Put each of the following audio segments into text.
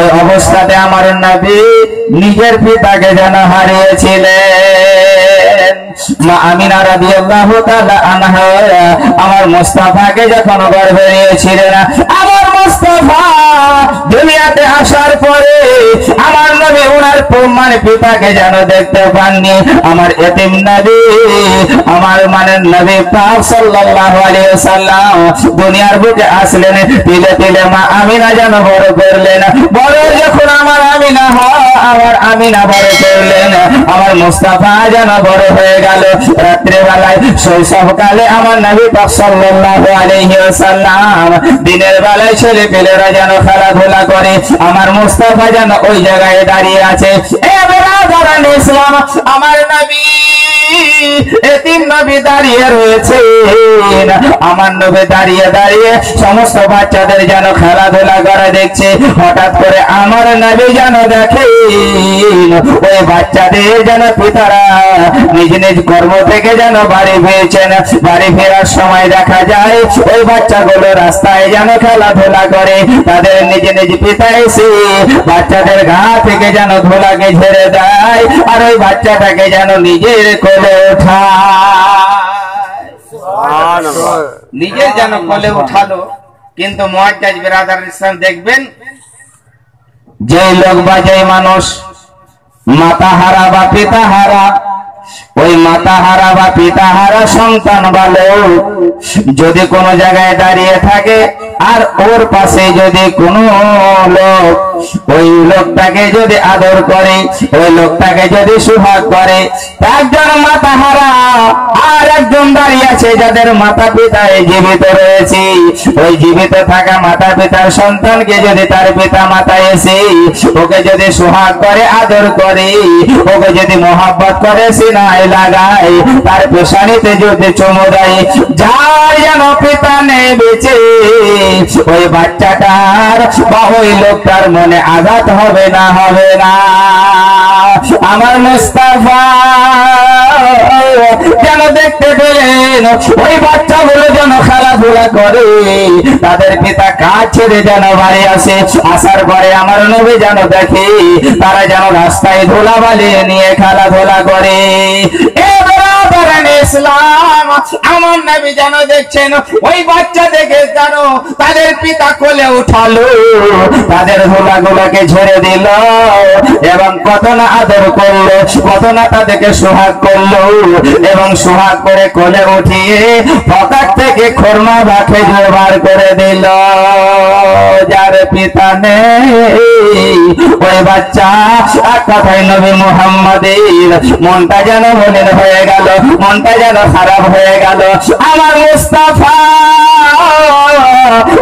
ওই অবস্থাতে আমার নবী নিজের পিতাকে যেন হারিয়েছিলেন। মা আমিনা রাদিয়াল্লাহু তাআলা আনহা আমার মুস্তাফাকে যখন গর্ভে নিয়েছিলেন, আমার মুস্তাফা দুনিয়াতে আসার পরে আমার নবী ওনার মানে পিতাকে যেন দেখতে পাননি। আমার এতিম নবী, আমার মানে নবী পাক সাল্লাল্লাহু আলাইহি ওয়াসাল্লাম দুনিয়ার বুকে আসলেন, তিলে তিলে মা আমিনা যেন বড় করলেন। বড় যখন আমার আমিনা আমার আমিনা বড় করলেন, আমার মুস্তাফা যেন বড় হয়ে গেল। রাত্রে বেলায় শৈশবকালে আমার নবী পাক সাল্লাল্লাহু আলাইহি ওয়াসাল্লাম দিনের বেলায় ছেলে পেলেরা যেন খেলাধুলা করে, আমার মুস্তাফা যেন ওই জায়গায় দাঁড়িয়ে আছে। এবার ইসলাম আমার নবী এতিম নবী দাঁড়িয়ে রয়েছেন, আমার নবী দাঁড়িয়ে দাঁড়িয়ে সমস্ত বাচ্চাদের যেন খেলাধুলা করে দেখছে। হঠাৎ করে আমার নবী যেন দেখেন ওই বাচ্চাদের যেন পিতারা নিজ নিজ কর্ম থেকে যেন বাড়ি ফিরছেন। বাড়ি ফেরার সময় দেখা যায় ওই বাচ্চাগুলো রাস্তায় যেন খেলাধুলা করে, তাদের নিজ নিজ পিতা এসে বাচ্চাদের গা থেকে যেন ধুলাকে ঝেড়ে দেয়, আর ওই বাচ্চাটাকে যেন নিজের কোলে উঠায়, নিজের যেন কোলে উঠালো। কিন্তু মুআজ্জাজ বিরাদার ইসলাম দেখবেন, যে লোক বা যে মানুষ মাতা হারা বা পিতা হারা, ওই মাতা হারা বা পিতা হারা সন্তান বা লোক যদি কোনো জায়গায় দাঁড়িয়ে থাকে আর ওর পাশে যদি কোনো লোক ওই লোকটাকে যদি আদর করে, ওই লোকটাকে যদি সুহাগ করে, একজন মাতা হারা আর একজন দাঁড়িয়ে আছে যাদের মাতা পিতা জীবিত রয়েছে, ওই জীবিত থাকা মাতা পিতার সন্তানকে যদি তার পিতা মাতা এসে ওকে যদি সুহাগ করে, আদর করে, ওকে যদি মোহাব্বত করে, সিনায় লাগায়, তার পেশানিতে যদি চুমু দেয়, যার যেন পিতা নেই বেঁচে, ওই বাচ্চাটার বা ওই লোকটার মনে আঘাত হবে না, হবে না। আমার মুস্তাফা যেন দেখতে পেলেন ওই বাচ্চাগুলো যেন খেলাধুলা করে, তাদের পিতা কাজ ছেড়ে যেন বাড়ি আসে, আসার পরে আমার নবী যেন দেখে তারা যেন রাস্তায় ধুলাবালি নিয়ে খেলাধুলা করে। ইসলাম আমার নবী যেন দেখছেন ওই বাচ্চা দেখে যেন তাদের পিতা কোলে উঠালো, তাদের ধুলাগুলোকে ঝেড়ে দিল এবং কত না আদর করলো, কত না তাদেরকে সোহাগ করলো, এবং সোহাগ করে কোলে উঠিয়ে পকেট থেকে খোরমা বা খেজুর বার করে দিল। যার পিতা নেই ওই বাচ্চা এক কথায় নবী মুহাম্মাদের মনটা যেন মলিন হয়ে গেল, মনটা যেন খারাপ হয়ে গেল। আমার মুস্তাফা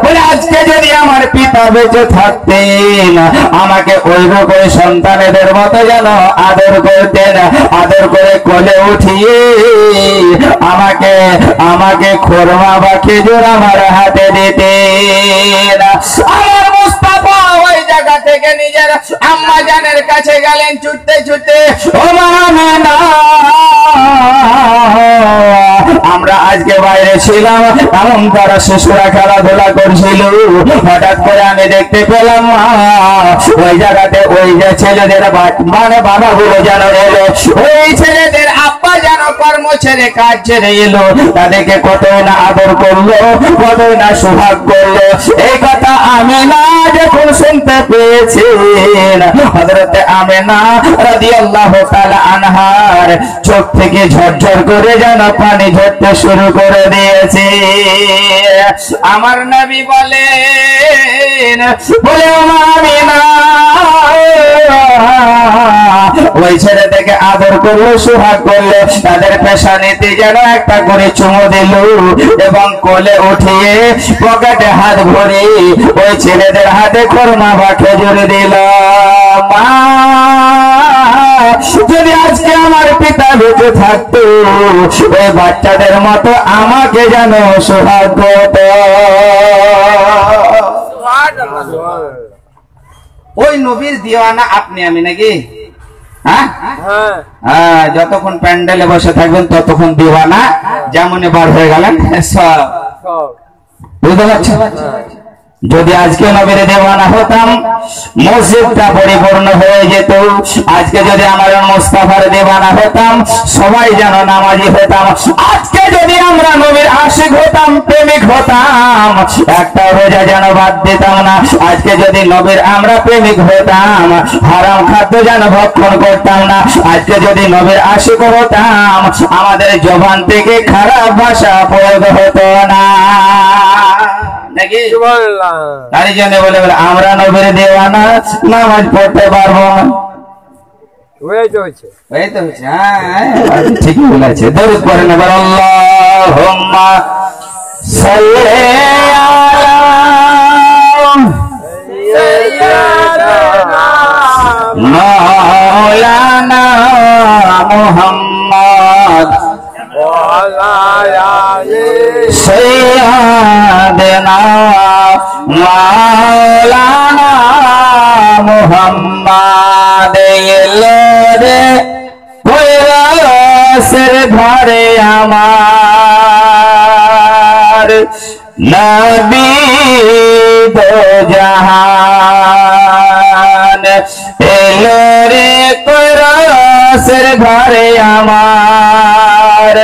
বলে, আজকে যদি আমার পিতা বেঁচে থাকতেন আমাকে ওই রকম সন্তানেদের মতো যেন আদর করতেন, আদর করে কোলে উঠিয়ে আমাকে আমাকে খোরমা বা খেজুর আমার হাতে দিতেন। আমার মুস্তাফা ওই জায়গা থেকে নিজের আম্মা জানের কাছে গেলেন ছুটতে ছুটতে, ও মা আমিনা, আমরা আজকে বাইরে ছিলাম, এমন তারা শিশুরা খেলাধুলা করছিল, হঠাৎ করে আমি দেখতে পেলাম ওই জায়গাতে ওই যে ছেলেদের মানে বাবাগুলো যেন এলো, ওই ছেলেদের আব্বা যেন কর্ম ছেড়ে কাজ ছেড়ে এলো, তাদেরকে কত না আদর করলো, কত না সোহাগ করলো। এই কথা আমিনা যখন শুনতে পেয়েছেন, হযরত আমিনা রাদিয়াল্লাহু তাআলা আনহার চোখ থেকে ঝরঝর করে যেন পানি ঝরতে শুরু করে দিয়েছে। আমার নবী বলেন, বলে আমিনা ওই ছেলে থেকে আদর করলো, সোহাগ করলো, তাদের পেশানিতে যেন একটা করে চুমু দিল এবং কোলে উঠিয়ে পকেটে হাত ভরে ওই ছেলেদের হাতে খোরমা বা খেজুর দিল। মা, যদি আজকে আমার পিতা বেঁচে থাকতো ওই বাচ্চাদের মতো আমাকে যেন সোহাগ করত। ওই নবীর দিওয়ানা আপনি আমি নাকি? হ্যাঁ, যতক্ষণ প্যান্ডেলে বসে থাকবেন ততক্ষণ দিওয়ানা, যেমন বার হয়ে গেলেন সব, বুঝতে পারছেন? যদি আজকে নবীর দেওয়ানা হতাম মসজিদটা পরিপূর্ণ হয়ে যেত। আজকে যদি আমার মুস্তাফার দেওয়ানা হতাম সবাই যেন নামাজি হতাম। আজকে যদি আমরা নবীর আশিক হতাম, প্রেমিক হতাম, একটা রোজা যেন বাদ দিতাম না। আজকে যদি নবীর আমরা প্রেমিক হতাম, হারাম খাদ্য যেন ভক্ষণ করতাম না। আজকে যদি নবীর আশিক হতাম, আমাদের জবান থেকে খারাপ ভাষা প্রয়োগ হতো না। তারই জন্য বলে আমরা নবীর দেওয়ানা, নামাজ পড়তে পারবো না। ঠিকই বলেছে। দরুদ পড়েন এবার, আল্লাহুম্মা সাল্লি আলা মাওলানা মুহাম্মদ সৈয়দনা মাওলানা মুহাম্মদ। এলোরে কৈলাসের ঘরে আমার নবী দো জাহান। এলোরে কৈলাসের ঘরে আমার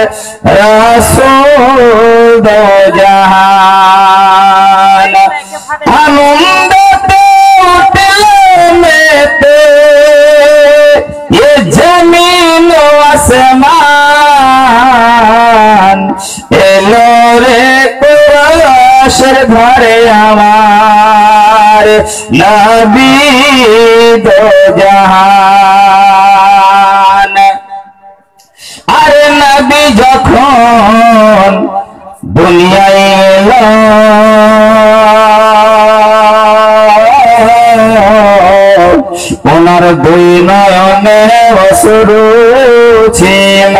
রাসূল দো জাহান। আনন্দতে উঠল মেতে ये जमीन ও আসমান। এলো রে কুরাশের ঘরে আমার নবী দো জাহান। আরে নবী যখন দুনিয়ায় এলো ওনার দুই নয়নে অশ্রু ছিল।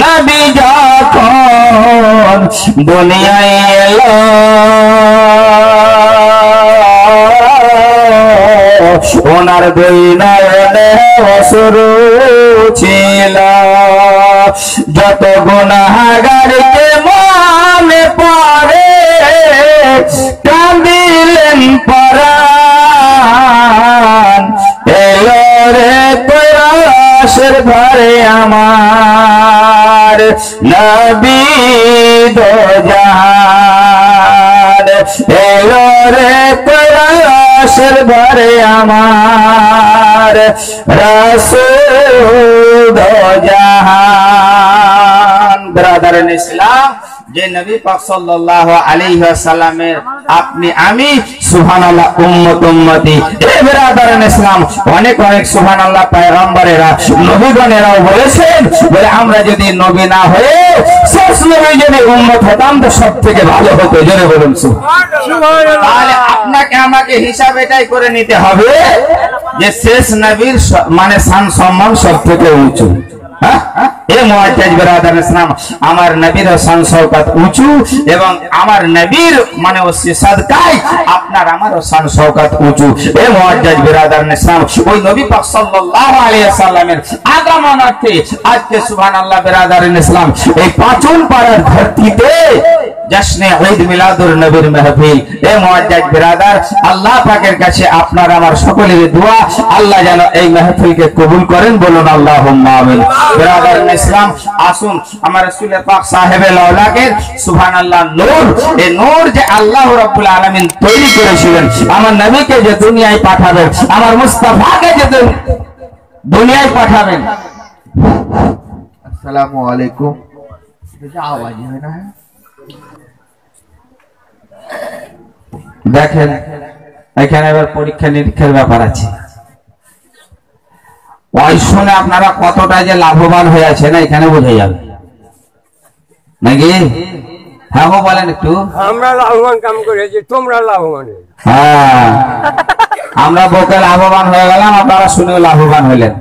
নবী যখন দুনিয়ায় এলো ওনার দুই নয়নে অশ্রু ছিল। যত গুনাহগারকে মনে পড়ে কাঁদিলেন পরাণ। এলো রে কৈলাসের ঘরে আমার নবী দো জাহান। এলো রে কৈলাসের ঘরে আমার রাসূল দো জাহান। ব্রাদার ইসলাম, যে নবী পাক সাল্লাল্লাহু আলাইহি ওয়াসাল্লামের আপনি আমি সুবহানাল্লাহ উম্মত উম্মতি। এ ব্রাদারান ইসলাম, অনেক অনেক সুবহানাল্লাহ পয়গম্বরেরা নবীগণেরাও বলেছেন বলে আমরা যদি নবী না হয়ে শেষ নবী যদি উম্মত হতাম তো সবথেকে ভালো হতো। জোরে বলুন সুবহানাল্লাহ। তাহলে আপনাকে আমাকে হিসাব এটাই করে নিতে হবে যে শেষ নবীর মানে শান সম্মান সবথেকে উঁচু। আমার নবীর শান শওকত উঁচু এবং আমার নবীর মানে সাদকায় আপনার আমার শান শওকত উঁচু। এ মুআজ্জাজ বিরাদার ইসলাম, ওই নবী পাক সাল্লাল্লাহু আলাইহি ওয়াসাল্লামের আগমনার্থে আজকে সুবহানাল্লাহ বিরাদার ইসলাম এই পাঁচন পাড়ার ধরতিতে জশ্নে ঈদ মিলাদুন নবীর মাহফিল। এ মুআজ্জাজ বিরাদার, আল্লাহ পাকের কাছে আপনার আমার সকলের দোয়া আল্লাহ যেন এই মাহফিলকে কবুল করেন। বলুন আল্লাহুম্মা আমিন। বিরাদার ইসলাম, আসুন আমার রাসূল পাক সাহেবে লাউলাকে সুবহানাল্লাহ নূর, এই নূর যে আল্লাহ রাব্বুল আলামিন তৈরি করেছিলেন, আমার নবীকে যে দুনিয়ায় পাঠাবেন, আমার মুস্তাফাকে যে দুনিয়ায় পাঠাবেন। আসসালামু আলাইকুম। আওয়াজ হয় না? দেখেন এখানে এবার পরীক্ষা নিরীক্ষার ব্যাপার আছে। ওই শুনে আপনারা কতটা যে লাভবান হয়ে আছে না এখানে বোঝা যাবে নাকি? হ্যাঁ বলেন একটু। আমরা লাভবান কাম করেছি, তোমরা লাভবান। হ্যাঁ, আমরা বকে লাভবান হয়ে গেলাম, আপনারা শুনেও লাভবান হইলেন।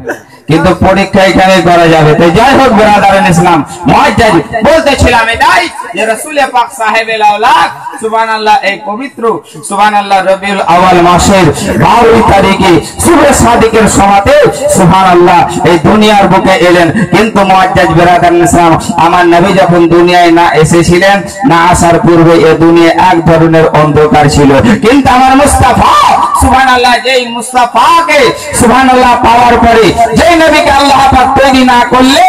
কিন্তু পরীক্ষা এখানে করা যাবে। তো যাই হোক ব্রাদারান ইসলাম, মুআজ্জাজ বলতেছিলাম এটাই যে রাসূল পাক সাহেবেল আওলাদ সুবহানাল্লাহ এই পবিত্র সুবহানাল্লাহ রবিউল আউয়াল মাসের 12 তারিখে সুবহে সাদিকের সময়তে সুবহানাল্লাহ এই দুনিয়ার বুকে এলেন। কিন্তু মুআজ্জাজ ব্রাদারান ইসলাম, আমার নবী যখন দুনিয়ায় না এসেছিলেন, না আসার পূর্বে এই দুনিয়া এক ধরনের অন্ধকার ছিল। কিন্তু আমার মুস্তাফা সুবহানাল্লাহ, যেই মুস্তাফাকে সুবহানাল্লাহ পাওয়ার পরে, যেই নবীকে আল্লাহ পাক তৈরি না করলে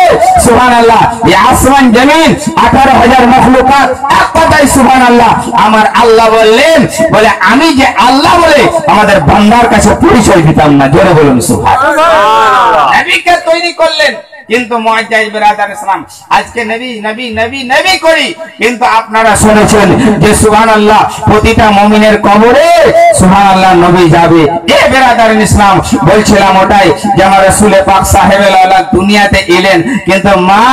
সুবহানাল্লাহ এই আসমান জমিন 18,000 মাখলুকাত এক কথায় সুবহানাল্লাহ আমার আল্লাহ বললেন, বলে আমি যে আল্লাহ বলে আমাদের বান্দার কাছে পরিচয় দিতাম না। জোরে বলুন সুবহানাল্লাহ। নবীকে তৈরি করলেন। কিন্তু মুআজ্জাজ ব্রাদার ইসলাম, আজকে নবী নবী নবী নবী করি, কিন্তু আপনারা শুনেছেন যে সুবহানাল্লাহ প্রতিটা মুমিনের কবরে সুবহানাল্লাহ নবী যাবে। এ ব্রাদার ইসলাম, বলছিলাম ওটাই যে আমার রাসূল পাক সাহেবেল আওলাদ দুনিয়াতে এলেন, কিন্তু মা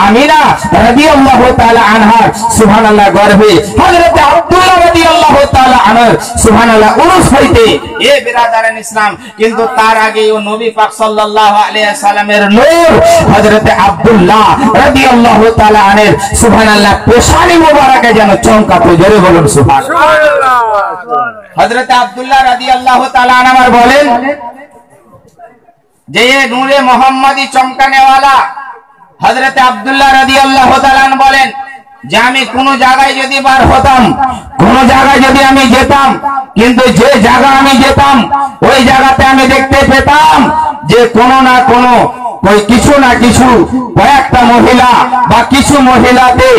আমিনা রাদিয়াল্লাহু তাআলা আনহা সুবহানাল্লাহ গর্ভে হযরত আব্দুল্লাহ রাদিয়াল্লাহু তাআলা আনহু সুবহানাল্লাহ উরুস হইতে। এ ব্রাদার ইসলাম, কিন্তু তার আগে ও নবী পাক সাল্লাল্লাহু আলাইহি সাল্লামের নূর হযরত আব্দুল্লাহ রাদিয়াল্লাহু তাআলা আনহু সুবহানাল্লাহ পেশানি মোবারকে যেন চমকাতো। জোরে বলুন সুবহানাল্লাহ। হযরত আব্দুল্লাহ রাদিয়াল্লাহু তাআলা আনহু বলেন যে নূরে মোহাম্মদী চমকানে वाला হযরত আব্দুল্লাহ রাদিয়াল্লাহু তাআলা আনহু বলেন যে আমি কোন জায়গায় যদি বার হতাম, কোন জায়গায় যদি আমি যেতাম, কিন্তু যে জায়গা আমি যেতাম ওই জায়গাতে আমি দেখতে পেতাম যে কোনো না কোনো ওই কিছু না কিছু কয়েকটা মহিলা বা কিছু মহিলাতে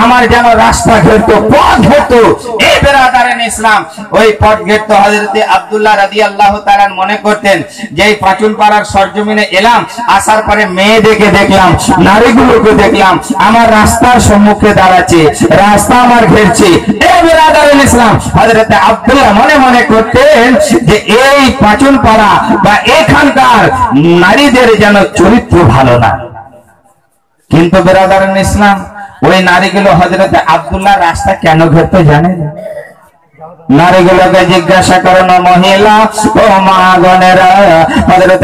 আমার যেন রাস্তা ঘেরতো, পথ ঘেরতো। এই ব্রাদারান ইসলাম, ওই পথ ঘেরতো। হযরত আব্দুল্লাহ রাদিয়াল্লাহু তাআলা মনে করতেন যে এই পাঁচুন পাড়ার সরজমিনে এলাম, আসার পরে মেয়েদেরকে দেখলাম, নারীগুলোকে দেখলাম, আমার রাস্তার সম্মুখে দাঁড়াচ্ছে, রাস্তা আমার ঘেরছে। এই ব্রাদারান ইসলাম, হযরত আব্দুল্লাহ মনে মনে করতেন যে এই পাঁচুন পাড়া বা এখানকার নারীদের যেন চরিত্র ভালো না। কিন্তু ব্রাদারান ইসলাম, ওই নারীগুলো হযরত আব্দুল্লাহ রাস্তা কেন ঘেরতো জানেন? নারীগুলোকে জিজ্ঞাসা করেন, মহিলা ও মা গণেরা, হযরত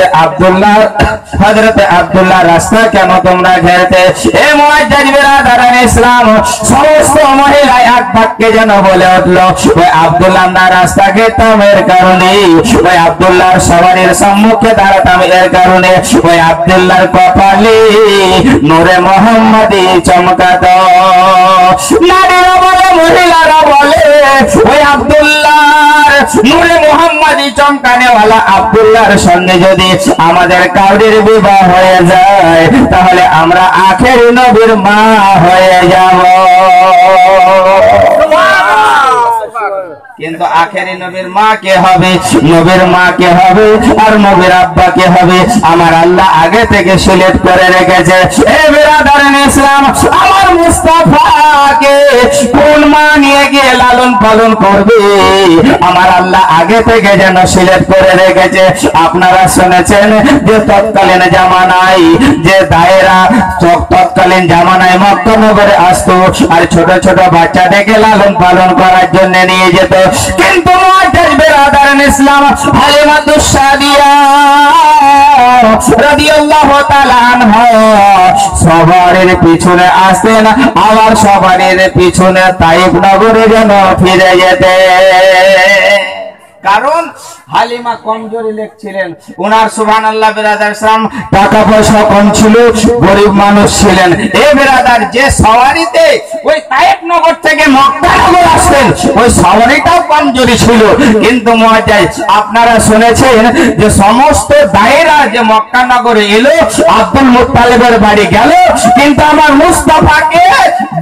আব্দুল্লাহ রাস্তা কেন তোমরা ঘেরতে? এ মুআজ্জাজ ব্রাদারান ইসলাম, সমস্ত মহিলা এক বাক্যে যেন বলে উঠল, ওই আব্দুল্লাহ না রাস্তা ঘেরতাম এর কারণে, ওই আব্দুল্লাহর সবারির সম্মুখে দাঁড়াতাম এর কারণে, ওই আব্দুল্লাহর কপালে নূরে মোহাম্মদী চমকাতো। নারীরা বলে, মহিলারা বলে, ওই আব্দুল্লাহর নূরে মোহাম্মদী চমকানে वाला আব্দুল্লাহর সঙ্গে যদি আমাদের কাউরির বিবাহ হয়ে যায়, তাহলে আমরা আখেরি নবীর মা হয়ে যাব। কিন্তু আখেরি নবীর মা কে হবে? নবীর মা কে হবে আর নবীর আব্বা কে হবে? আমার আল্লাহ আগে থেকে সিলেক্ট করে রেখেছে। এ ব্রাদারান ইসলাম, আমার মুস্তাফাকে কোন মা নিয়ে গিয়ে লালন পালন করবে, আমার আল্লাহ আগে থেকে যেন সিলেক্ট করে রেখেছে। আপনারা শুনেছেন যে তৎকালীন জামানায় যে দায়েরা, তৎকালীন জামানায় মক্কা নগরে আসতো আর ছোট ছোট বাচ্চাদেরকে লালন পালন করার জন্য নিয়ে যেত। কিন্তু মুআজ্জাজ ব্রাদারান ইসলাম, হালিমাতুস সাদিয়া রাদিয়াল্লাহু তাআলা আনহা সবারের পিছনে আসতেন, আবার সবারের পিছনে তাইফ নগরে যেন ফিরে যেতে। কারণ হালিমা কমজোরি লোক ছিলেন, ওনার সুবহানাল্লাহ ব্রাদার ইসলাম টাকা পয়সা কম ছিল, গরিব মানুষ ছিলেন। এই ব্রাদার যে সওয়ারিতে ওই তায়েফ নগর থেকে মক্কা নগর আসতেন, ওই সওয়ারিটাও কমজোরি ছিল। কিন্তু মুআজ্জাজ, আপনারা শুনেছেন যে সমস্ত দায়েরা যে মক্কা নগরে এলো, আব্দুল মুত্তালিবের বাড়ি গেল, কিন্তু আমার মুস্তাফাকে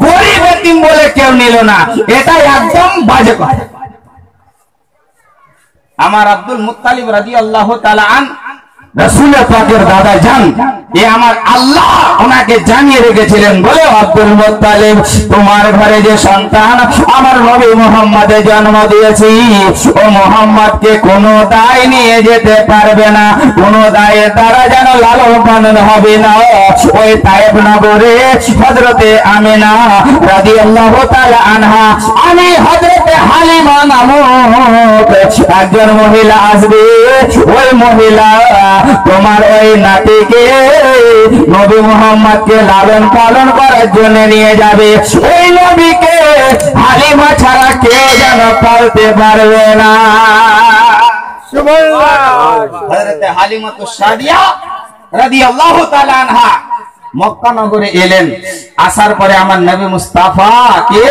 গরিব এতিম বলে কেউ নিল না। এটা একদম বাজে কথা। আমার আব্দুল মুত্তালিব রাদিয়াল্লাহু তাআলা আন রাসূল পাকের দাদা জান, এ আমার আল্লাহ ওনাকে জানিয়ে রেখেছিলেন, বলে আব্দুল মুত্তালিব, তোমার ঘরে যে সন্তান আমার নবী মুহাম্মদে জন্ম দিয়েছি, ও মুহাম্মদকে কোনো দায় নিয়ে যেতে পারবে না, কোনো দায়ের দ্বারা যেন লালন পালন হবে না। ওই তায়েফ নগরে হযরতে আমিনা রাদিয়াল্লাহু তাআলা আনহা, আমি হযরতে হালিমা নামক একজন মহিলা আসবে, ওই মহিলা তোমার ওই নাতিকে নবী মুহাম্মদকে লালন পালন করার জন্য নিয়ে যাবে। ওই নবীকে হালিমা ছাড়া কেউ যেন পালতে পারবে না। হযরত হালিমাতুস সাদিয়া রাদিয়াল্লাহু তাআলা আনহা মক্কা নগরে এলেন। আসার পরে আমার নবী মুস্তাফা কে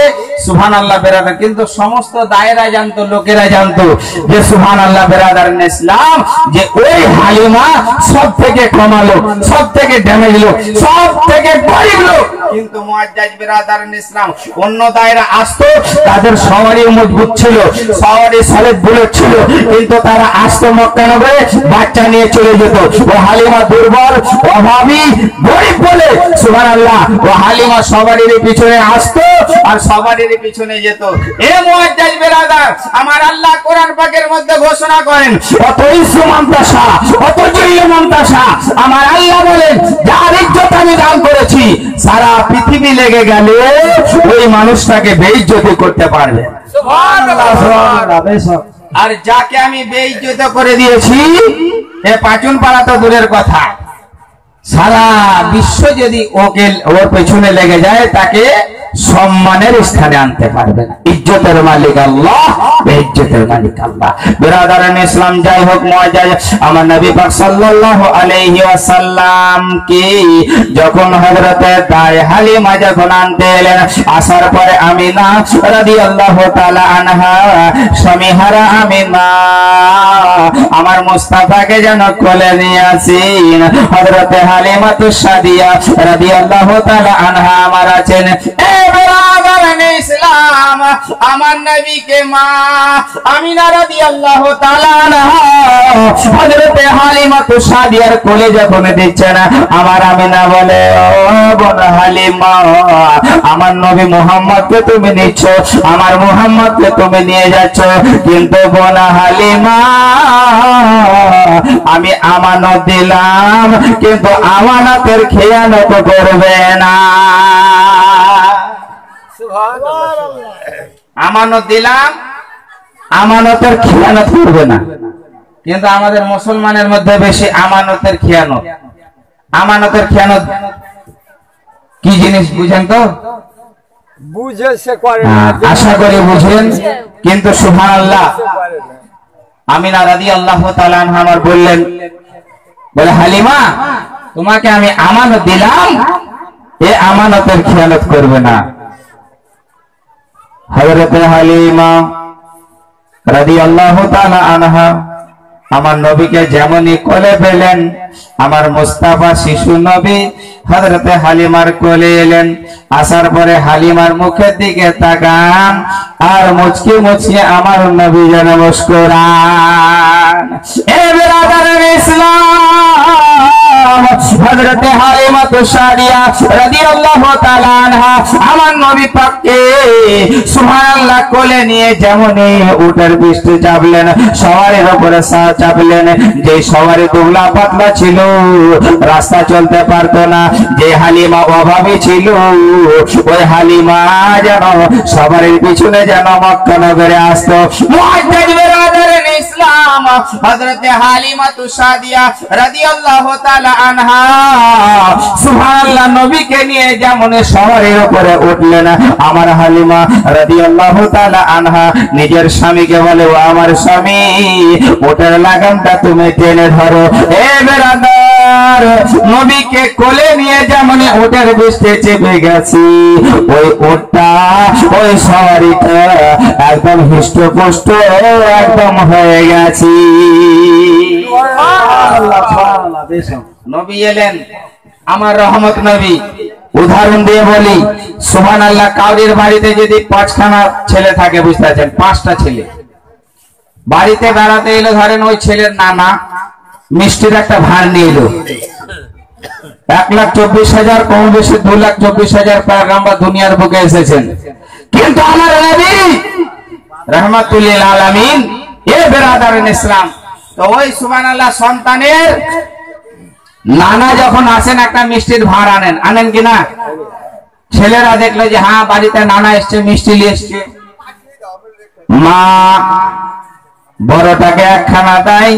সুবহানাল্লাহ বেরাদার, কিন্তু সমস্ত দায়রা জানতো, লোকেরা জানতো যে সুবহানাল্লাহ বেরাদার ইসলাম, যে ওই হালিমা সব থেকে কমা লোক, সব থেকে ড্যামেজ লোক, সব থেকে গরিব লোক। কিন্তু মুআজ্জাজ বেরাদার ইসলাম অন্য দায়রা আসতো, তাদের সবারই মজবুত ছিল, সবারই সলিড বুলেট ছিল, কিন্তু তারা আসতো মক্কা নগরে, বাচ্চা নিয়ে চলে যেত। ও হালিমা দুর্বল, অভাবী, গরিব বলে সুবহানাল্লাহ ও হালিমা সবারই পিছনে আসতো আর সবারই পিছনে যেত। এ মুআজ্জাজ বেরাদার, আমার আল্লাহ কোরআন পাকের মধ্যে ঘোষণা করেন, অতই সুমন্তাসা, অতই মন্তাসা, আমার আল্লাহ বলেন যার ইজ্জত আমি দান করেছি, সারা পৃথিবী লেগে গেলে ওই মানুষটাকে বেইজ্জতি করতে পারবে। সুবহানাল্লাহ। আর যাকে আমি বেইজ্জত করে দিয়েছি, এ পাঁচুন পাড়া তো দূরের কথা, সারা বিশ্ব যদি ওকে ওর পেছনে লেগে যায়, তাকে সম্মানের স্থানে আনতে পারবে না। ইজ্জতের মালিক আল্লাহ, বেইজ্জতের মালিক আল্লাহ। বিরাদারান ইসলাম, যাই হোক মুআজ্জাজ আমার নবী পাক সাল্লাল্লাহু আলাইহি ওয়াসাল্লাম কি যখন হযরতে দায় হালিমা যখন আনতে এলেন, আসার পরে আমিনা রাদিয়াল্লাহু তাআলা আনহা, স্বামীহারা আমিনা আমার মুস্তাফাকে যেন কোলে নিয়ে আসেন। হযরতে হালিমাতুস সাদিয়া রাদিয়াল্লাহু তাআলা আনহা আমার আছেন। ইসলাম আমার নবীকে মা আমিনা রাদিয়াল্লাহু তাআলা আনহা হযরতে হালিমাতুস সাদিয়ার কোলে যখন দিচ্ছেন, আমার আমিনা বলে, ও বোন হালিমা, আমার নবী মুহাম্মদকে তুমি নিচ্ছ, আমার মুহাম্মদকে তুমি নিয়ে যাচ্ছ, কিন্তু বোন হালিমা আমি আমানত দিলাম, কিন্তু আমানতের খেয়ানত করবে না। আমানত দিলাম, আমানতের খেয়ানত করবে না। কিন্তু আমাদের মুসলমানের মধ্যে বেশি আমানতের খেয়ানত। আমানতের খেয়ানত কি জিনিস বুঝেন তো? বুঝে সে করে না, আশা করি বুঝেন। কিন্তু সুবহানাল্লাহ আমিনা রাদিয়াল্লাহু তাআলা আনহা আমার বললেন, বলে হালিমা তোমাকে আমি আমানত দিলাম, এ আমানতের খেয়ানত করবে না। হযরতে হালিমা রাদিয়াল্লাহু তাআলা আনহা আমার নবীকে যেমনই কোলে পেলেন, আমার মুস্তাফা শিশু নবী হযরতে হালিমার কোলে এলেন। আসার পরে হালিমার মুখের দিকে তাকান আর মুচকি মুচকি আমার নবী যেন মুস্কুরান। এ বিরাদারান ইসলাম, হযরতে হালিমাতুস সাদিয়া রাদিয়াল্লাহু তাআলা আনহা আমার নবী পাককে সুবহানাল্লাহ কোলে নিয়ে যেমনই উটের পৃষ্ঠে চাপলেন, সওয়ারির উপরে চাপলেন, যে সওয়ারি দুবলা পাতলা ছিল, রাস্তা চলতে পারতো না, যে হালিমা অভাবী ছিল, ওই হালিমা যেন সবারই পিছনে যেন মক্কা নগরে আসতো। মুআজ্জাজ বিরাদারান ইসলাম, হযরতে হালিমাতুস সাদিয়া রাদিয়াল্লাহু তাআলা আনহা সুবহানাল্লাহ নবীকে নিয়ে যেমন সওয়ারির উপরে উঠলেন, আমার হালিমা রাদিয়াল্লাহু তাআলা আনহা নিজের স্বামীকে বলে, ও আমার স্বামী, উটের লাগামটা তুমি টেনে ধরো। এ বেরাদার, নবীকে কোলে নিয়ে যেমন উটের পৃষ্ঠে চেপে গেছি, ওই উটটা, ওই সওয়ারিটা একদম হৃষ্টপুষ্ট একদম হয়ে গেছি। নবী এলেন, আমার রহমত নবী। উদাহরণ দিয়ে বলি, সুবহানাল্লাহ, কাউরির বাড়িতে যদি 5খানা ছেলে থাকে, বুঝতে পারছেন, 5টা ছেলে বাড়িতে বেড়াতে এলো, ধরেন ওই ছেলের নানা মিষ্টির একটা ভার নিয়ে এলো, 1,24,000 কম বেশি 2,24,000 পয়গম্বর দুনিয়ার বুকে এসেছেন, কিন্তু আমার নবী রাহমাতুল লিল আলামিন, এ বিরাদারান ইসলাম, তো ওই সুবহানাল্লাহ সন্তানের নানা যখন আসেন একটা মিষ্টির ভার আনেন কিনা? ছেলেরা দেখলো যে হ্যাঁ বাড়িতে নানা এসছে, মিষ্টি নিয়ে এসছে, মা বড়টাকে 1খানা দেয়,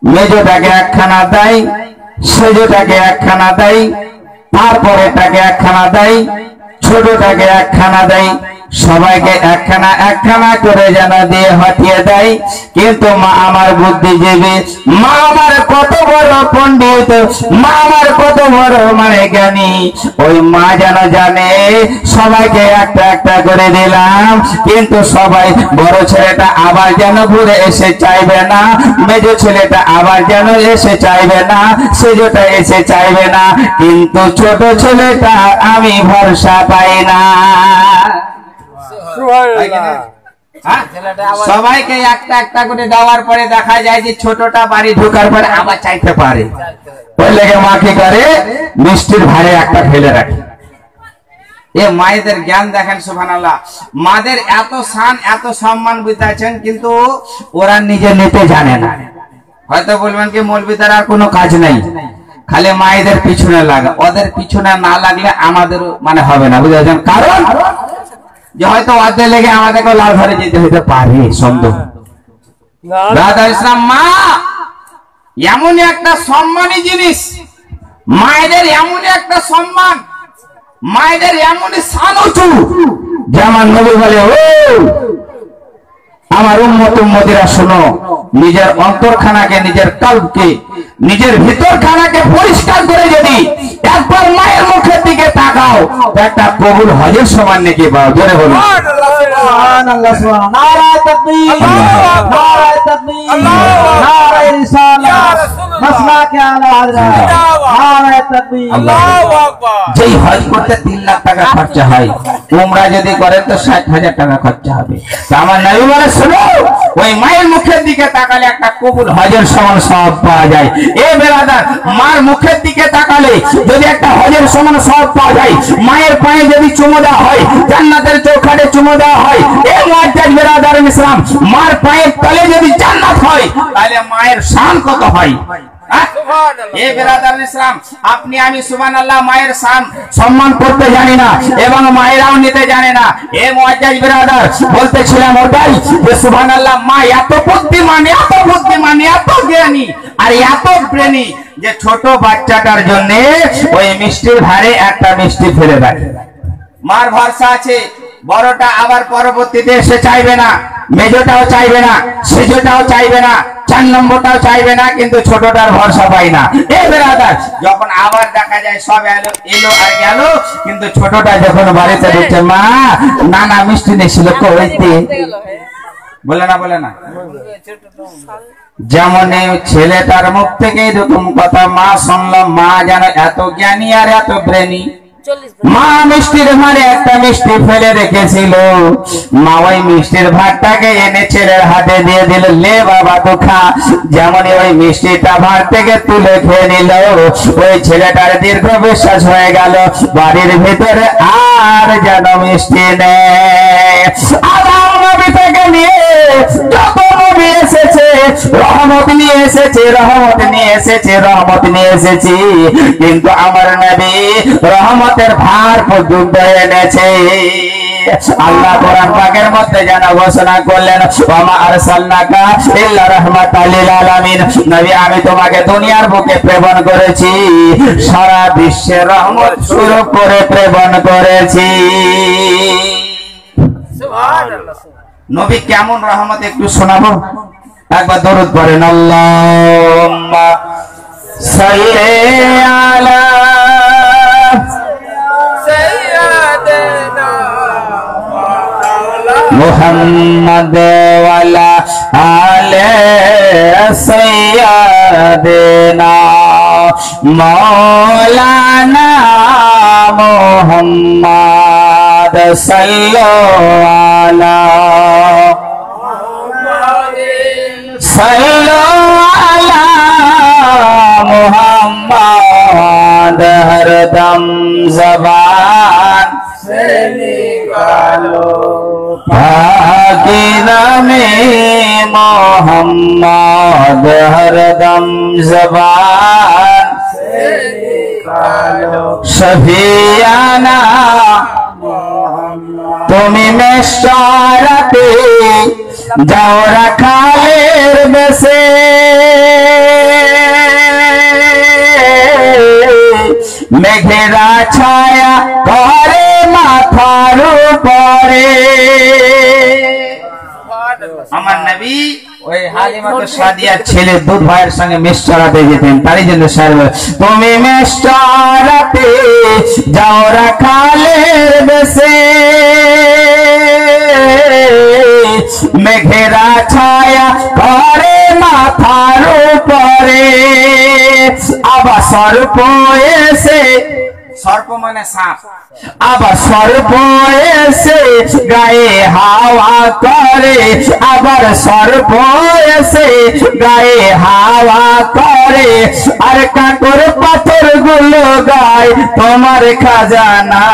মেজোটাকে একখানা দেয়, সেজোটাকে একখানা দেয়, তারপরেটাকে একখানা দেয়, ছোটটাকে একখানা দেয়, সবাইকে একখানা একখানা করে যেন দিয়ে হটিয়ে দেয়। কিন্তু মা আমার বুদ্ধিজীবী, মা আমার কত বড় পণ্ডিত, মা আমার কত বড় জ্ঞানী, ওই মা যেন জানে সবাইকে একটা একটা করে দিলাম, কিন্তু সবাই বড় ছেলেটা আবার যেন ঘুরে এসে চাইবে না, মেজো ছেলেটা আবার যেন এসে চাইবে না, সেজোটা এসে চাইবে না, কিন্তু ছোট ছেলেটা আমি ভরসা পাই না। সবাইকে একটা একটা করে দেওয়ার পরে দেখা যায় যে ছোটটা বাড়ি ঢোকার পরে আবার চাইতে পারে। ওই লেগে মা কি করে, মিষ্টির ভারে একটা ফেলে রাখে। এ মায়েদের জ্ঞান দেখেন, সুবহানাল্লাহ। মাদের এত শান এত সম্মান বুঝাচ্ছেন, কিন্তু ওরা নিজে নিতে জানে না। হয়তো বলবেন কি মৌলবীদের আর কোনো কাজ নাই, খালি মায়েদের পিছনে লাগা, ওদের পিছনে না লাগলে আমাদের হবে না, বুঝেছেন? কারণ যে হয়তো ওদের লেগে আমাদেরকে লাল ধরে যেতে হইতে পারে সন্দেহ। দাদা ইসলাম, মা এমন একটা সম্মানী জিনিস, মায়েদের এমন একটা সম্মান, মায়েদের এমন শান উঁচু, যেমন নবী বলে, ও আমার উম্মত উম্মতিরা শোনো, নিজের অন্তরখানাকে, নিজের কলবকে, নিজের ভিতরখানাকে পরিষ্কার করে যদি একবার মায়ের মুখের দিকে তাকাও, একটা কবুল হজের সমান নাকি পাও। জোরে বলুন সুবহানাল্লাহ, সুবহানাল্লাহ। নারায়ে তাকবীর, নারায়ে তাকবীর, নারায়ে রিসালাত, মাসলাকে আলা হযরত, নারায়ে তাকবীর, আল্লাহু আকবার। যেই হজ করতে 3 লাখ টাকা খরচা হয়, উমরা যদি করেন তো 60,000 টাকা খরচা হবে। তো আমার নবী বলে, শোনো, ওই মায়ের মুখের দিকে তাকালে একটা কবুল হজের সমান সওয়াব পাওয়া যায়। এ বেরাদার, মার মুখের দিকে তাকালে যদি একটা হজের সমান সওয়াব পাওয়া যায়, মায়ের পায়ে যদি চুমো দেওয়া হয়, জান্নাতের চৌখাটে চুমো দেওয়া হয়, এ মুআজ্জাজ বেরাদার ইসলাম, মার পায়ের তলে যদি জান্নাত হয়, তাহলে মায়ের শান কত হয়? এ বেরাদার ইসলাম, আপনি আমি সুবহানাল্লাহ মায়ের শান সম্মান করতে জানি না, এবং মায়েরাও নিতে জানে না। এ মুআজ্জাজ বেরাদার, বলতেছিলাম ওটাই যে সুবহানাল্লাহ, মা এত বুদ্ধিমান, এত বুদ্ধিমান, এত জ্ঞানী আর এত ব্রেনি যে ছোট বাচ্চাটার জন্য ওই মিষ্টির ভারে একটা মিষ্টি ফেলে রাখে। মার ভরসা আছে, বড়টা আবার পরবর্তীতে এসে চাইবে না, মেজোটাও চাইবে না, সেজোটাও চাইবে না, 4 নম্বরটাও চাইবে না, কিন্তু ছোটটার ভরসা পাই না। এ বেরাদার, যখন আবার দেখা যায় সব এলো আর গেল, কিন্তু ছোটটা যখন বাড়িতে ঢুকছে, মা নানা মিষ্টি নিয়েছিল কইতে, বলে না, বলে না। যেমন এই ছেলেটার মুখ থেকে এরকম কথা মা শুনলাম, মা যেন এত জ্ঞানী আর এত ব্রেনি। মা মিষ্টির ভারে একটা মিষ্টি ফেলে রেখেছিল, মা ওই মিষ্টির ভাতটাকে এনে ছেলের হাতে দিয়ে দিল, লে বাবা তো খা। যেমন ওই মিষ্টিটা ভাত থেকে তুলে খেয়ে নিল, ওই ছেলেটার দীর্ঘ বিশ্বাস হয়ে গেল বাড়ির ভিতরে আর যেন মিষ্টি নেই। আদম নবী থেকে নিয়ে যত নবী এসেছে, রহমত নিয়ে এসেছে, রহমত নিয়ে এসেছে, রহমত নিয়ে এসেছি, কিন্তু আমার নবী রহমতের ভার পর্যন্ত এনেছে। আল্লাহ কোরআন পাকের মধ্যে যেন ঘোষণা করলেন, ওয়া আরসালনাকা ইল্লা রাহমাতাল লিল আলামিন, নবী আমি তোমাকে দুনিয়ার বুকে প্রেরণ করেছি, সারা বিশ্বের রহমত স্বরূপ করে প্রেরণ করেছি। সুবহানাল্লাহ। নবী কেমন রহমত একটু শোনাবো, একবার দরুদ পড়েন, আল্লাহুম্মা সাল্লি আলা সাইয়্যিদিনা মুহাম্মাদ ওয়া আলা আলি সাইয়্যিদিনা মাওলানা মুহাম্মাদ সাল্লাল্লাহু আলা मुहम्मद हरदम ज़बान से निकालो पाकी नामे मोहम्मद हरदम ज़बान से निकालो शफियाना তুমি মেশরাতে যাও রাখালের বেশে মেঘেরা ছায়া করে মাথার উপরে। আমার নবী ওই হালিমাতুস সাদিয়ার ছেলে দুধ ভাইয়ের সঙ্গে মেষ চড়াতে যেতেন, তারই জন্য স্যার তুমি মেষ চড়াতে যাও রাখালের বেশে, মেঘেরা ছায়া করে মাথার উপরে, আবার সর্প এসে, সর্প মানে সাপ, আবার সর্প এসে গায়ে হাওয়া করে, আবার সর্প এসে গায়ে হাওয়া করে, আর কাকর পাথর গুলো গায় তোমার খাজানা,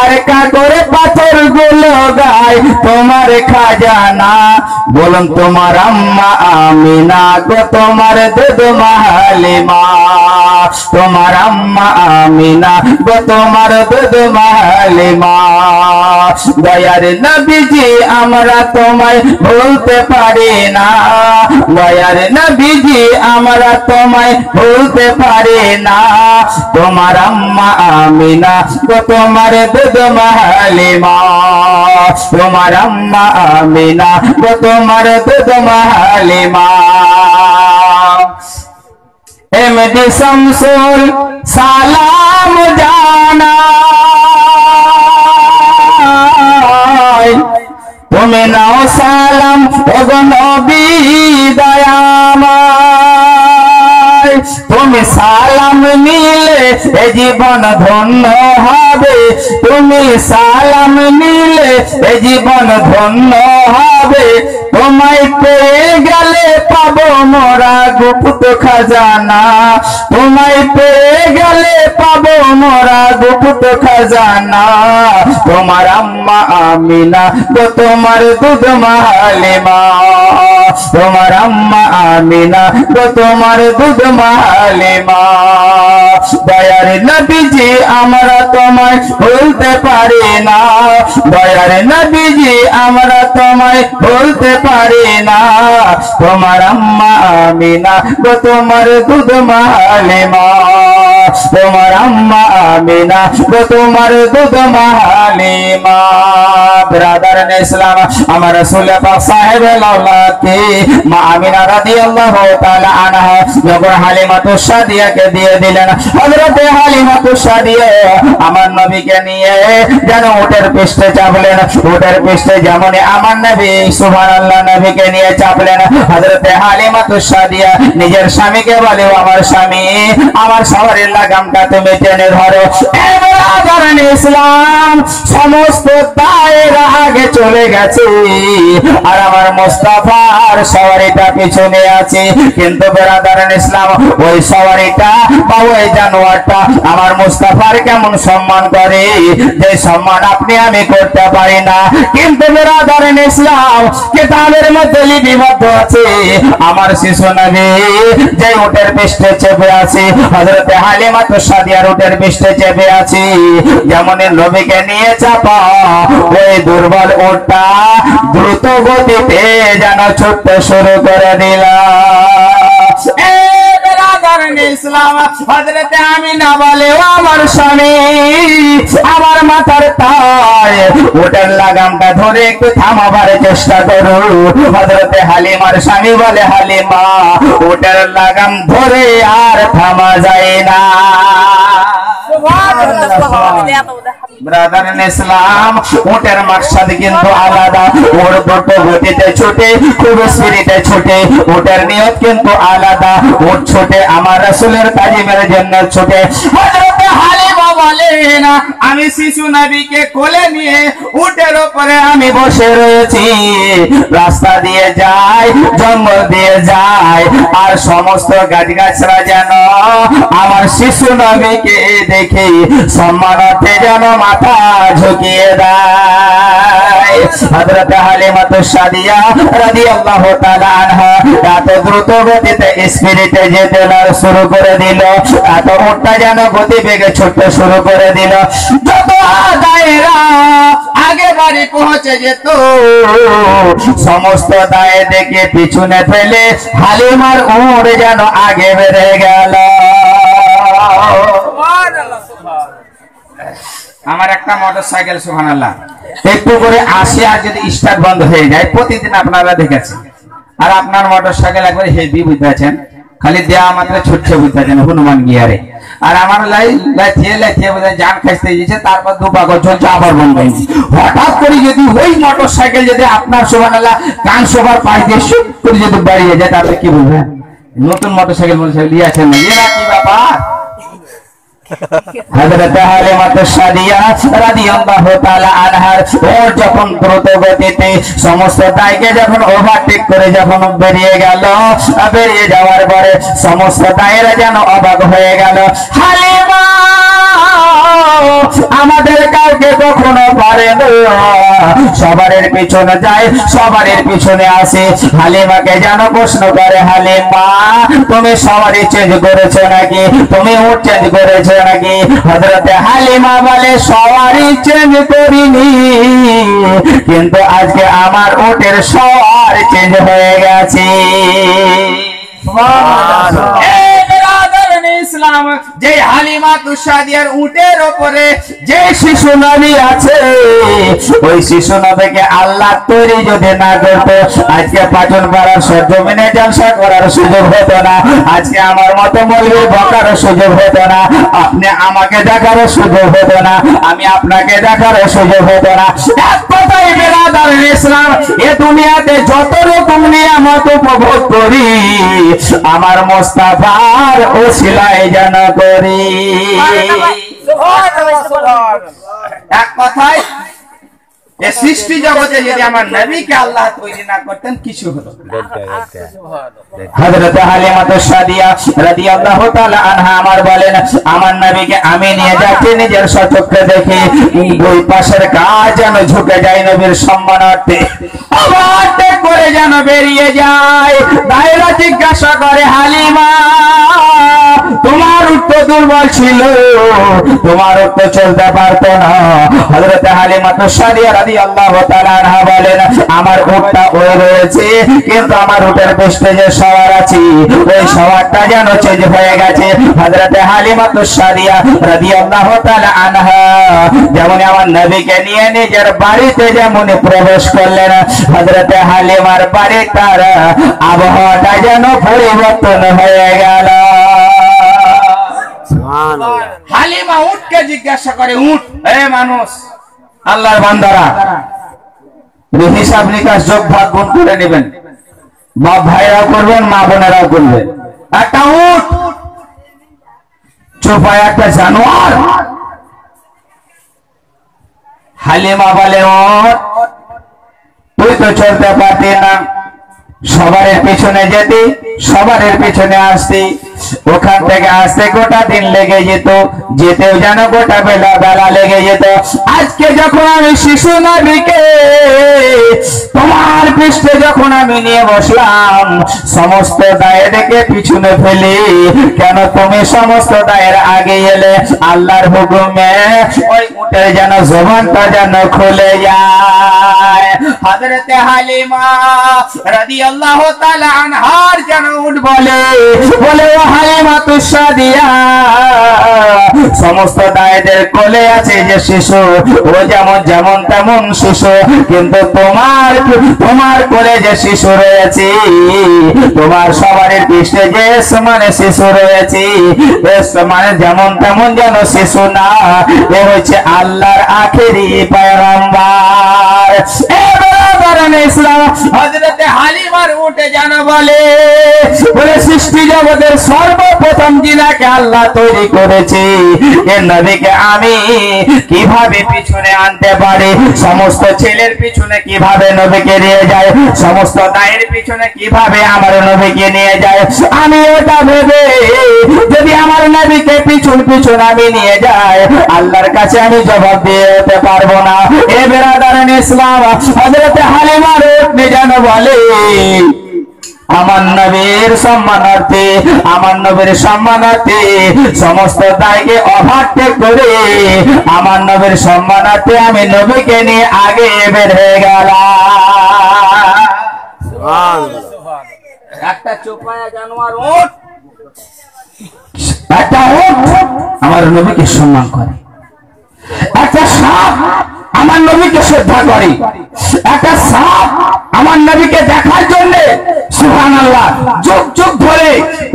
আর কাকর পাথর গুলো গায় তোমার খাজানা। বলুন তোমার আম্মা আমিনা গো তোমার দুধ হালিমা, তোমার আম্মা আমিনা গো তোমার দুধ হালিমা। দয়ার নবীজি আমরা তোমায় ভুলতে পারি না, দয়ার নবীজি আমরা তোমায় ভুলতে পারি না, তোমার আম্মা আমিনা গো তোমার দুধ হালিমা, তোমার আম্মা আমিনা গো তোমার দুধ হালিমা। এমডি শামসুল সালাম জানাই, তুমি নাও সালাম ওগো নবী দয়াময়, তুমি সালাম নিলে এ জীবন ধন্য হবে, তুমি সালাম নিলে এ জীবন ধন্য হবে, তোমায় পেয়ে গেলে পাবো মোরা গুপ্ত খাজানা, তোমায় পেয়ে গেলে পাবো মোরা গুপ্ত খাজানা। তোমার আম্মা আমিনা গো তোমার দুধ হালিমা, তোমার আম্মা আমিনা গো তোমার দুধ হালিমা। দয়ার নবীজি আমরা তোমায় ভুলতে পারি না, দয়ার নবীজি আমরা তোমায় ভুলতে পারি না, তোমার আম্মা আমিনা গো তোমার দুধ হালিমা, তোমার আম্মা আমিনা গো তোমার দুধ হালিমা। ব্রাদার ইসলাম আমার রাসূল পাক সাহেব লাউলাতি মা আমিনা রাদিয়াল্লাহু তাআলা আনহা যখন হালিমাতুস সাদিয়াকে দিয়ে দিলেন, হযরতে হালিমাতুস সাদিয়া আমার নবীকে নিয়ে যেন উটের পৃষ্ঠে চাপলেন, উটের পৃষ্ঠে যেমন আমার নবী সুবহানাল্লাহ নবীকে নিয়ে চাপলেন। হযরতে হালিমাতুস সাদিয়া নিজের স্বামীকে বলে, আমার স্বামী আমার সওয়ারির লাগামটা তুমি টেনে ধরো। ব্রাদার ইসলাম সমস্ত দায়রা আগে চলে গেছে আর আমার মুস্তাফার সওয়ারিটা পিছনে আছে, কিন্তু ব্রাদার ইসলাম ওই সওয়ারিটা বা ওই জানোয়ারটা আমার মুস্তাফার কেমন সম্মান করে, যে সম্মান আপনি আমি করতে পারি না। কিন্তু ব্রাদার ইসলাম কিতাবের মধ্যে লিপিবদ্ধ আছে আমার শিশু নবী যে উটের পৃষ্ঠে চেপে আছে, হযরতে হালিমাতুস সাদিয়ার উটের পৃষ্ঠে চেপে আছে, যেমন নবীকে নিয়ে চাপা ওই দুর্বল উটটা দ্রুত গতিতে যেন ছুটতে শুরু করে দিল। ইসলাম হযরতে আমিনা বলে, আমার স্বামী আমার মাথার তাই উটের লাগামটা ধরে একটু থামাবার চেষ্টা করো। হযরতে হালিমার স্বামী বলে, হালিমা উটের লাগাম ধরে আর থামা যায় না। ব্রাদার ইসলাম উটের মাকসাদ কিন্তু আলাদা, ওর দুটো গতিতে ছুটে খুব স্পিডে ছুটে, উটের নিয়ত কিন্তু আলাদা, উট ছুটে আমার রাসূলের তাজিমের জন্য ছুটে। হযরতে হালিমা বলেন, আমি শিশু নবীকে কোলে নিয়ে উটের উপরে আমি বসে রয়েছি, রাস্তা দিয়ে যাই জঙ্গল দিয়ে যাই আর সমস্ত গাছগাছরা যেন আমার শিশু নবীকে দেখে সম্মানার্থে যেন মাথা ঝুঁকিয়ে দেয়। হযরত হালিমাতুস সাদিয়া রাদিয়াল্লাহু তাআলা আনহা এত দ্রুত গতিতে স্পিরিটে যেতে শুরু করে দিল, এত উটটা যেন গতিবেগে ছুটতে শুরু করে দিল। যত দায়রা আগে বাড়ি পৌঁছে যেত সমস্ত দায় দেখে পিছনে ফেলে হালিমার উট যেন আগে বেড়ে গেল। আমার একটা মোটরসাইকেল সুবহানাল্লাহ একটু করে আসে আর যদি স্টার্ট বন্ধ হয়ে যায় প্রতিদিন আপনারা দেখেছেন আর আপনার মোটরসাইকেল একবার হেভি বুঝতেছেন খালি দেয়া মাত্র ছুটছে বুঝতেছেন হনুমান গিয়ারে আর আমার লাইথিয়ে বোধহয় জান খাইতে গেছে তারপর দুপাগল চলছে আবার বন্ধ হয়েছে হঠাৎ করে যদি ওই মোটরসাইকেল যদি আপনার সুবহানাল্লাহ কান সবার পাশ দিয়ে শুট করে যদি বাড়িয়ে যায় তাহলে কি বলবেন নতুন মোটরসাইকেল নিয়ে আসেন না এরা কি ব্যাপার হযরত হালিমা সাদিয়া রাদিয়াল্লাহু তাআলা আনহার ওর যখন দ্রুত গতিতে সমস্ত দায়কে যখন ওভারটেক করে যখন বেরিয়ে গেল বেরিয়ে যাওয়ার পরে সমস্ত দায়েরা যেন অবাক হয়ে গেল হালিমা আমাদের কাউকে কখনো পারে না সবার পিছনে যায় সবার পিছনে আসে হালিমাকে যেন প্রশ্ন করে হালিমা তুমি সবারই চেঞ্জ করেছো নাকি তুমি উট চেঞ্জ করেছো নাকি হযরতে হালিমা বলে সবারই চেঞ্জ করিনি কিন্তু আজকে আমার উটের সবার চেঞ্জ হয়ে গেছে ইসলাম যে হালিমা তুসাদিয়ার উটের উপরে যে শিশু নবী আছে ওই শিশু নবীকে আল্লাহ তৈরি যদি না করতো আজকে পাচন করার জমিনে জলসা করার সুযোগ হতো না আজকে আমার মতো মৌলবি বকার সুযোগ হতো না আপনি আমাকে দেখার সুযোগ হতো না আমি আপনাকে দেখার সুযোগ হতো না এক কথাই বেরাদার ইসলাম এ দুনিয়াতে যত রকম নিয়ামত উপভোগ করি আমার মুস্তাফার ওসিলায় যেন করি এক কথায় এই সৃষ্টি জগতে যদি আমার নবীকে আল্লাহ তৈরি না করতেন কিছু হতো হযরত হালিমা সাদিয়া রাদিয়াল্লাহু তাআলা আনহা আমার বলেন আমার নবীকে আমি নিয়ে যাচ্ছি নিজের চোখে দেখি দুই পাশের গাছ যেন ঝুঁকে যায় নবীর সম্মানার্থে আবার করে যেন বেরিয়ে যায় দায়রা জিজ্ঞাসা করে হালিমা তোমার উট দুর্বল ছিল তোমার উট চলতে পারতো না হযরত হালিমা সাদিয়া রাদিয়াল্লাহু তাআলা আনহা বলেন আমার উটটা ওই রয়েছে কিন্তু আমার উটের পেছনে যে সওয়ার আছে ওই সওয়ারটা যেন চেঞ্জ হয়ে গেছে হযরত হালিমা সাদিয়া রাদিয়াল্লাহু তাআলা আনহা যেমন আমার নবীকে নিয়ে নিজের বাড়িতে যেমন প্রবেশ করলেন হযরত হালিমার বাড়িটার আবহাওয়াটা যেন পরিবর্তন হয়ে গেল হালিমা উটকে জিজ্ঞাসা করে উট এ মানুষ আল্লাহর বান্দারা হিসাব নিকাশ যোগ ভাগ গুণ করে নেবেন বাপ ভাইরাও করবেন মা বোনেরাও করবেন একটা উট চোপায় একটা জানোয়ার হালিমা বলে উট তুই তো চলতে পারতি না সবার পেছনে যেতে সবার পেছনে আসতে ওখান থেকে আসতে গোটা দিন লেগে যেত যেতেও যেন গোটা বেলা লেগে যেত আজকে যখন আমি শিশু নবীকে তোমার পৃষ্ঠে যখন আমি নিয়ে বসলাম সমস্ত দায়েরকে পিছনে ফেলে কেন তুমি সমস্ত দায়ের আগে এলে আল্লাহর হুকুমে ওই উটের যেন জবানটা যেন খুলে যায় হযরতে হালিমা রাদিয়াল্লাহু তাআলা আনহার যেন উট বলে ও হালিমা সাদিয়া সমস্ত দায়েদের কোলে আছে যে শিশু ও যেমন তেমন শিশু কিন্তু তোমার কোলে যে শিশু রয়েছে তোমার সবার পৃষ্ঠে যে সমানে শিশু রয়েছে মানে যেমন তেমন যেন শিশু না এ হচ্ছে আল্লাহর আখেরি পয়গম্বর ইসলাম হযরতে হালিমার উটে যেন বলে সৃষ্টি জগতের সর্বপ্রথম যিনাকে আল্লাহ তৈরি করেছে এর নবীকে আমি কিভাবে পিছনে আনতে পারি সমস্ত ছেলের পিছনে কিভাবে নবীকে নিয়ে যায় সমস্ত দায়ের পিছনে কিভাবে আমার নবীকে নিয়ে যায় আমি ওটা ভেবে যদি আমার নবীকে পিছন আমি নিয়ে যাই আল্লাহর কাছে আমি জবাব দিয়ে হতে পারবো না এ বেরাদারান ইসলাম হযরতে হালিমার উট যেন বলে আমার নবীর সম্মানার্থে আমার নবীর সম্মানার্থে সমস্ত দায়কে ওভারটেক করে আমার নবীর সম্মানার্থে আমি নবীকে নিয়ে আগে বের হয়ে গেলাম একটা চোপায়া জানোয়ার উট একটা উট আমার নবীকে সম্মান করে, একটা সাপ আমার নবীকে শ্রদ্ধা করে, একটা সাপ আমার নবীকে দেখার জন্য সুবহানাল্লাহ যুগ যুগ ধরে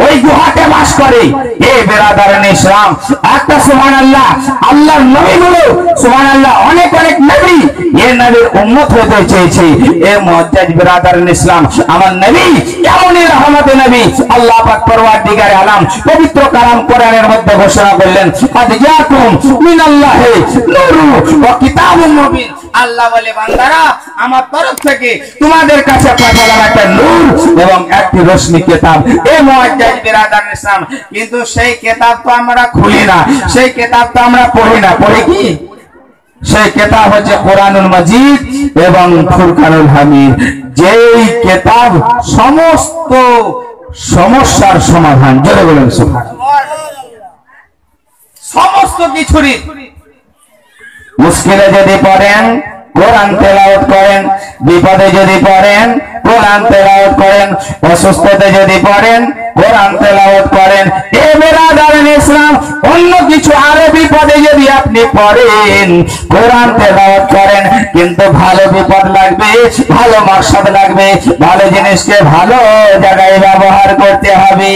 ওই গুহাতে বাস করে। এই বেরাদারান ইসলাম একটা সুবহানাল্লাহ আল্লাহর নবীগুলো সুবহানাল্লাহ অনেক অনেক নবী এই নবীর উম্মত হতে চেয়েছে। এই মুআজ্জাজ বেরাদারান ইসলাম আমার নবী এমনই রহমতের নবী। আল্লাহ পাক পরওয়ারদিগারে আলাম পবিত্র কালাম কোরআনের মধ্যে ঘোষণা করলেন কাদ জাকুম মিনাল্লাহি নূরু ওয়া কিতাবুম মুবিন। আল্লাহ বলে বান্দারা আমার তরফ থেকে তোমাদের কাছে পাঠালাম একটা নূর এবং একটি রোশনি কিতাব। এই মুআজ্জাজ বেরাদারান ইসলাম কিন্তু সেই কিতাব তো আমরা খুলি না, সেই কিতাব তো আমরা পড়ি না। পড়ি কি? সেই কিতাব হচ্ছে কোরআনুল মাজিদ এবং ফুরকানুল হামিদ, যেই কিতাব সমস্ত সমস্যার সমাধান। জোরে বলেন সুবহানাল্লাহ। সমস্ত কিছুরই মুশকিলে যদি পড়েন কোরআন তেলাওয়াত করেন, বিপদে যদি পড়েন কোরআন তেলাওয়াত করেন, অসুস্থতে যদি পড়েন কোরআন তেলাওয়াত করেন। এ বেরাদারান ইসলাম অন্য কিছু আরবি পদে যদি আপনি পড়েন কোরআন তেলাওয়াত করেন, কিন্তু ভালো বিপদ লাগবে, ভালো মাকসাদ লাগবে, ভালো জিনিসকে ভালো জায়গায় ব্যবহার করতে হবে।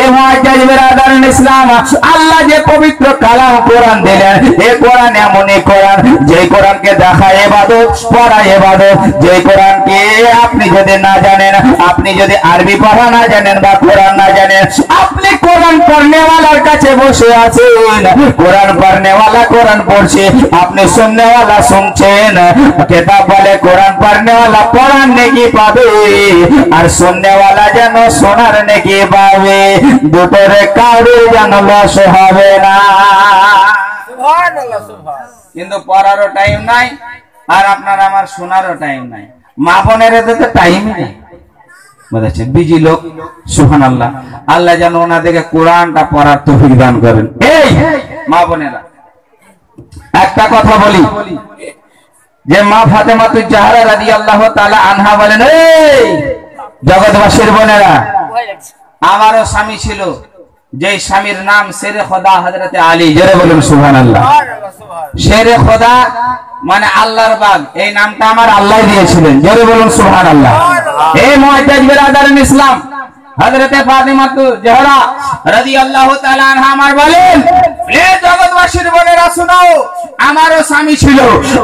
এ মুআজ্জাজ বেরাদারান ইসলাম আল্লাহ যে পবিত্র কালাম কোরআন দিলেন, এই কোরআন এমনই কোরআন যে কোরআনকে দেখা ইবাদত, পড়া ইবাদত। যে কোরআনকে আপনি যদি না জানেন, আপনি যদি আরবি পড়া না জানেন বা কোরআন না জানেন, আপনি কোরআন পড়নেওয়ালার কাছে বসে আছেন, কোরআন পড়নেওয়ালা কোরআন পড়ছে, আপনি শুননেওয়ালা শুনছেন। কিতাব বলে কোরআন পড়নেওয়ালা পড়ার নেকি পাবে আর শুননেওয়ালা যেন শোনার নেকি পাবে, দুটোর কাউরে যেন লস হবে না। সুবহানাল্লাহ সুবহানাল্লাহ। কিন্তু পড়ারও টাইম নাই আর আপনার আমার শোনারও টাইম নাই। মা বোনের তো টাইমই নেই, বুঝেছেন? বিজি লোক। সুবহানাল্লাহ। আল্লাহ যেন ওনাদেরকে কোরআনটা পড়ার তৌফিক দান করেন। এই মা বোনেরা একটা কথা বলি যে মা ফাতেমাতুজ জাহরা রাদিয়াল্লাহু তাআলা আনহা বলেন, এই জগৎবাসীর বোনেরা, আমারও স্বামী ছিল, যে স্বামীর নাম শেরে খোদা হযরতে আলী। জোরে বলুন সুবহানাল্লাহ। শেরে খোদা মানে আল্লাহর বাগ, এই নামটা আমার আল্লাহ দিয়েছিলেন। জোরে বলুন সুবহানাল্লাহ। এই মুআজ্জাজ বেরাদারান ইসলাম হযরতে ফাতেমাতুজ জাহরা রাদিয়াল্লাহু তাআলা আনহা আমার বলেন, এ জগৎবাসীর বোনেরা শোনো, আমারও স্বামী ছিল,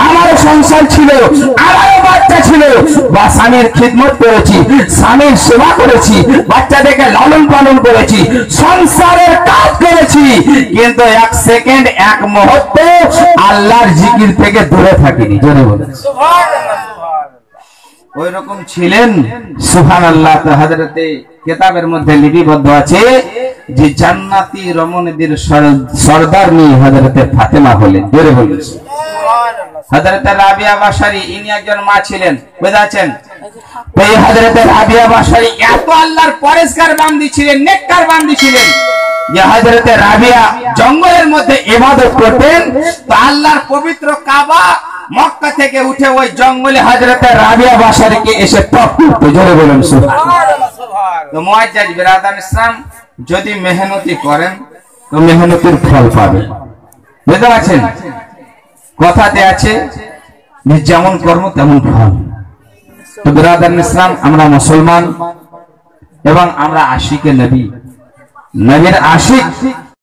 আমারও সংসার ছিল, আমারও বাচ্চা ছিল, বা স্বামীর খিদমত করেছি, স্বামীর সেবা করেছি, বাচ্চাদেরকে লালন পালন করেছি, সংসারের কাজ করেছি, কিন্তু এক সেকেন্ড এক মুহূর্ত আল্লাহর জিকির থেকে দূরে থাকিনি। জোরে বলেন সুবহানাল্লাহ সুবহানাল্লাহ। ওই রকম ছিলেন। সুবহানাল্লাহ। তো হযরতে কিতাবের মধ্যে লিপিবদ্ধ আছে যে জান্নাতি রমণীদের সরদারনি হযরতে ফাতেমা হলেন। জোরে বলুন সুবহানাল্লাহ। হযরতে রাবিয়া বাশারি ইনি একজন মা ছিলেন, বুঝাচ্ছেন? এই হযরতে রাবিয়া বাশারি এত আল্লাহর পরেশগার বান্দি ছিলেন, নেককার বান্দি ছিলেন যে হযরতে রাবিয়া জঙ্গলের মধ্যে ইবাদত করতেন, তো আল্লাহর পবিত্র কাবা মক্কা থেকে উঠে ওই জঙ্গলে হযরতে রাবিয়া বাশারিকে এসে তপ করতে। জোরে বলুন সুবহানাল্লাহ। তো মুআজ্জাজ বেরাদারান ইসলাম যদি মেহনতি করেন তো মেহনতের ফল পাবেন, বুঝতে পারছেন? কথাতে আছে যে যেমন কর্ম তেমন ফল। তো বেরাদারান ইসলাম আমরা মুসলমান এবং আমরা আশিকে নবী, নবীর আশিক